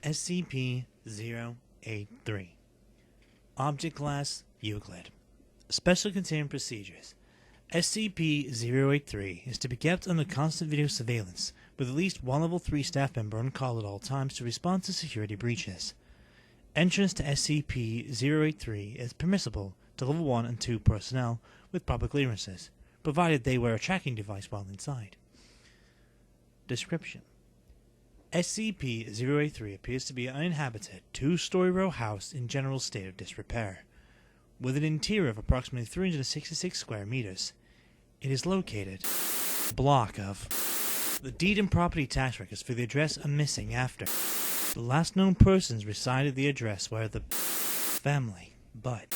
SCP-083 Object Class Euclid. Special Containment Procedures. SCP-083 is to be kept under constant video surveillance, with at least one Level 3 staff member on call at all times to respond to security breaches. Entrance to SCP-083 is permissible to Level 1 and 2 personnel with proper clearances, provided they wear a tracking device while inside. Description: SCP-083 appears to be an uninhabited, two-story row house in general state of disrepair, with an interior of approximately 366 square meters. It is located in a block of. The deed and property tax records for the address are missing after. The last known persons resided at the address were the family, but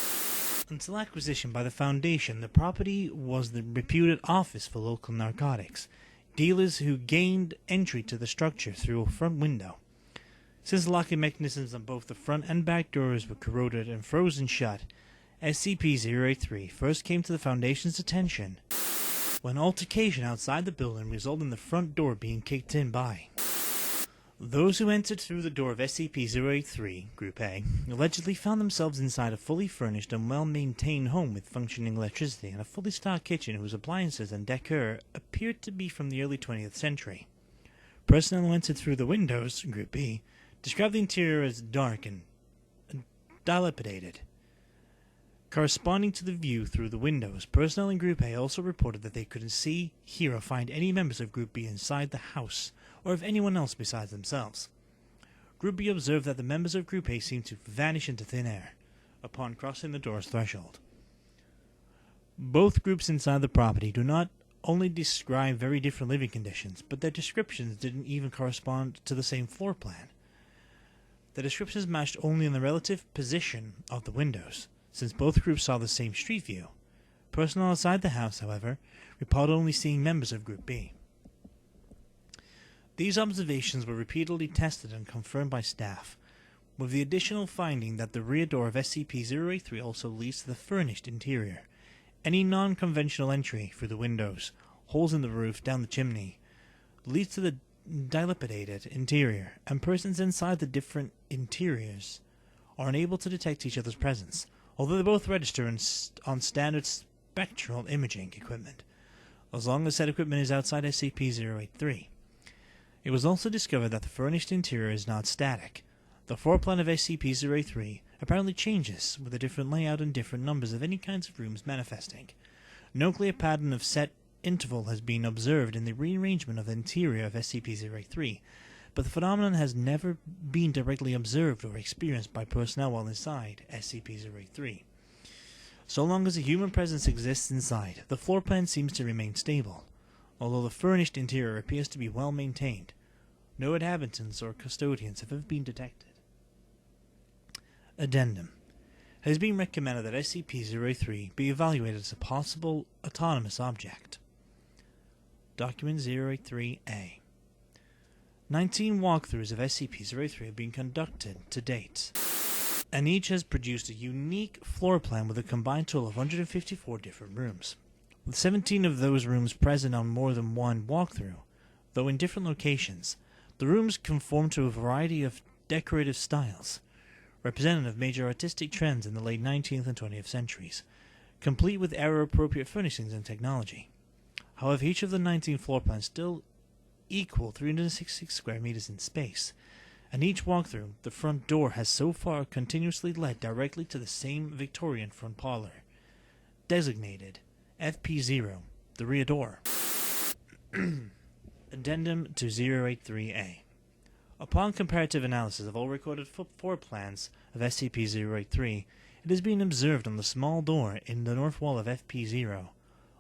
until acquisition by the Foundation, the property was the reputed office for local narcotics dealers who gained entry to the structure through a front window. Since the locking mechanisms on both the front and back doors were corroded and frozen shut, SCP-083 first came to the Foundation's attention when an altercation outside the building resulted in the front door being kicked in by those who entered through the door of SCP-083, Group A, allegedly found themselves inside a fully furnished and well-maintained home with functioning electricity and a fully stocked kitchen whose appliances and decor appeared to be from the early 20th century. Personnel who entered through the windows, Group B, described the interior as dark and dilapidated. Corresponding to the view through the windows, personnel in Group A also reported that they couldn't see, hear, or find any members of Group B inside the house, or of anyone else besides themselves. Group B observed that the members of Group A seemed to vanish into thin air upon crossing the door's threshold. Both groups inside the property do not only describe very different living conditions, but their descriptions didn't even correspond to the same floor plan. The descriptions matched only in the relative position of the windows, since both groups saw the same street view. Personnel outside the house, however, reported only seeing members of Group B. These observations were repeatedly tested and confirmed by staff, with the additional finding that the rear door of SCP-083 also leads to the furnished interior. Any non-conventional entry through the windows, holes in the roof, down the chimney, leads to the dilapidated interior, and persons inside the different interiors are unable to detect each other's presence, although they both register on standard spectral imaging equipment, as long as said equipment is outside SCP-083. It was also discovered that the furnished interior is not static. The floor plan of SCP-083 apparently changes, with a different layout and different numbers of any kinds of rooms manifesting. No clear pattern of set interval has been observed in the rearrangement of the interior of SCP-083, but the phenomenon has never been directly observed or experienced by personnel while inside SCP-083. So long as a human presence exists inside, the floor plan seems to remain stable. Although the furnished interior appears to be well maintained, no inhabitants or custodians have ever been detected. Addendum: It has been recommended that SCP-083 be evaluated as a possible autonomous object. Document 083-A. 19 walkthroughs of SCP-083 have been conducted to date, and each has produced a unique floor plan with a combined total of 154 different rooms, with 17 of those rooms present on more than one walkthrough, though in different locations. The rooms conform to a variety of decorative styles, representative of major artistic trends in the late 19th and 20th centuries, complete with era-appropriate furnishings and technology. However, each of the 19 floor plans still equal 366 square meters in space, and each walkthrough, the front door has so far continuously led directly to the same Victorian front parlor, designated FP0, the rear door. Addendum to 083-A. Upon comparative analysis of all recorded floor plans of SCP-083, it has been observed on the small door in the north wall of FP0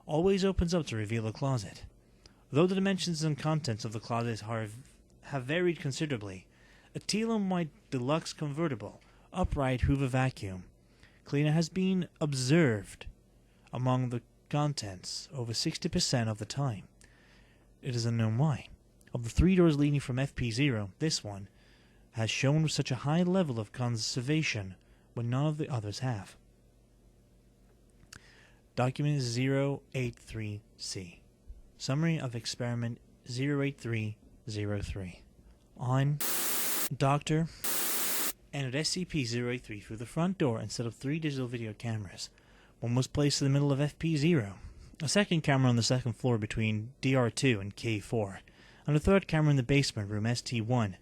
always opens up to reveal a closet. Though the dimensions and contents of the closet have varied considerably, a teal and white deluxe convertible, upright Hoover vacuum cleaner has been observed among the contents over 60% of the time. It is unknown why. Of the 3 doors leading from FP0, this one has shown such a high level of conservation when none of the others have. Document 083-C. Summary of Experiment 083-03. On Doctor entered SCP-083 through the front door and set up 3 digital video cameras. One was placed in the middle of FP0, a second camera on the second floor between DR2 and K4, and a third camera in the basement room ST1.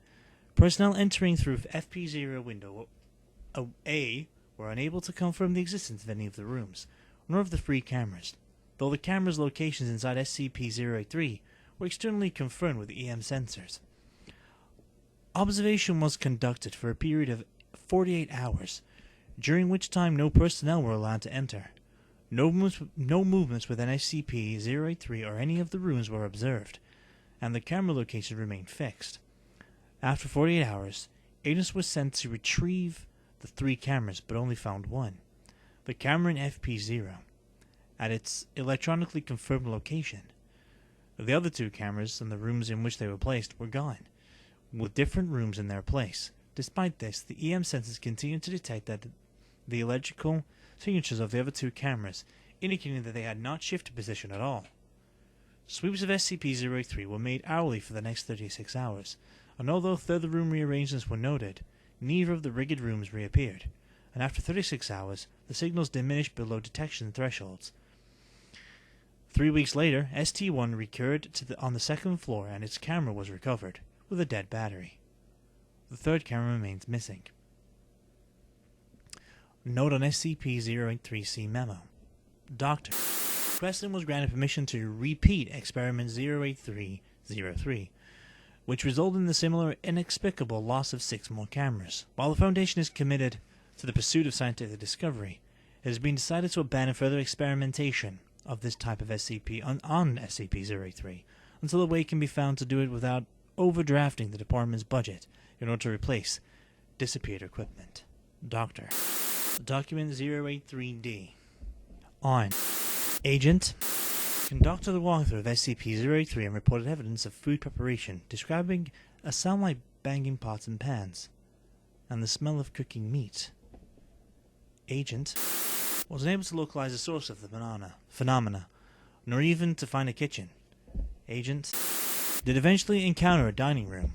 Personnel entering through FP0 window A were unable to confirm the existence of any of the rooms, nor of the 3 cameras, though the cameras' locations inside SCP-083 were externally confirmed with EM sensors. Observation was conducted for a period of 48 hours, during which time no personnel were allowed to enter. No movements within SCP-083 or any of the rooms were observed, and the camera location remained fixed. After 48 hours, agents were sent to retrieve the 3 cameras, but only found one. The camera in FP0, at its electronically confirmed location. The other 2 cameras and the rooms in which they were placed were gone, with different rooms in their place. Despite this, the EM sensors continued to detect that the electrical signatures of the other 2 cameras, indicating that they had not shifted position at all. Sweeps of SCP-083 were made hourly for the next 36 hours, and although further room rearrangements were noted, neither of the rigged rooms reappeared, and after 36 hours, the signals diminished below detection thresholds. 3 weeks later, ST-1 recurred on the second floor and its camera was recovered, with a dead battery. The 3rd camera remains missing. Note on SCP-083-C memo. Doctor. Preston was granted permission to repeat Experiment 083-03, which resulted in the similar inexplicable loss of 6 more cameras. While the Foundation is committed to the pursuit of scientific discovery, it has been decided to abandon further experimentation of this type of SCP on SCP-083 until a way can be found to do it without overdrafting the department's budget in order to replace disappeared equipment. Doctor. Document 083-D. On. Agent conducted a walkthrough of SCP-083 and reported evidence of food preparation, describing a sound like banging pots and pans, and the smell of cooking meat. Agent was unable to localize the source of the phenomena, nor even to find a kitchen. Agent did eventually encounter a dining room,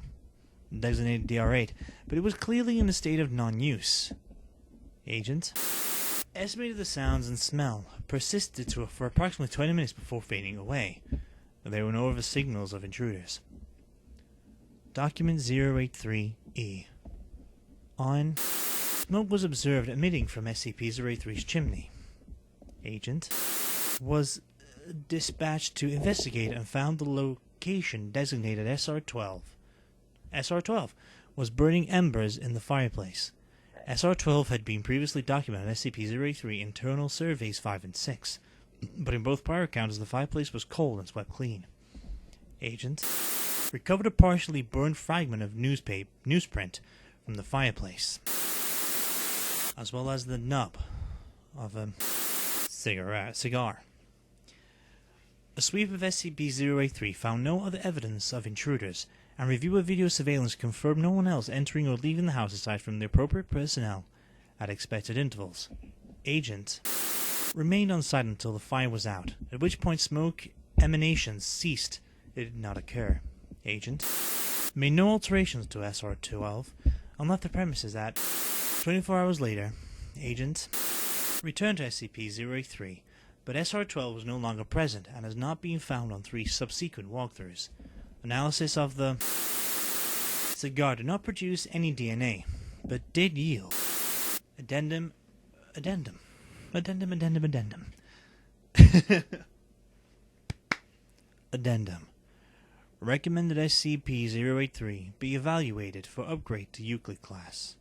designated DR8, but it was clearly in a state of non-use. Agent estimated the sounds and smell persisted for approximately 20 minutes before fading away. There were no other signals of intruders. Document 083-E. On. Smoke was observed emitting from SCP-083's chimney. Agent was dispatched to investigate and found the location designated SR-12. SR-12 was burning embers in the fireplace. SR-12 had been previously documented on SCP-083 internal surveys 5 and 6, but in both prior encounters the fireplace was cold and swept clean. Agent recovered a partially burned fragment of newsprint from the fireplace, as well as the nub of a cigar. A sweep of SCP-083 found no other evidence of intruders, and review of video surveillance confirmed no one else entering or leaving the house aside from the appropriate personnel at expected intervals. Agent remained on site until the fire was out, at which point smoke emanations ceased. It did not occur. Agent made no alterations to SR-12 and left the premises at 24 hours later. Agent returned to SCP-083, but SR-12 was no longer present and has not been found on 3 subsequent walkthroughs. Analysis of the cigar did not produce any DNA, but did yield addendum. Addendum. Recommended SCP-083 be evaluated for upgrade to Euclid class.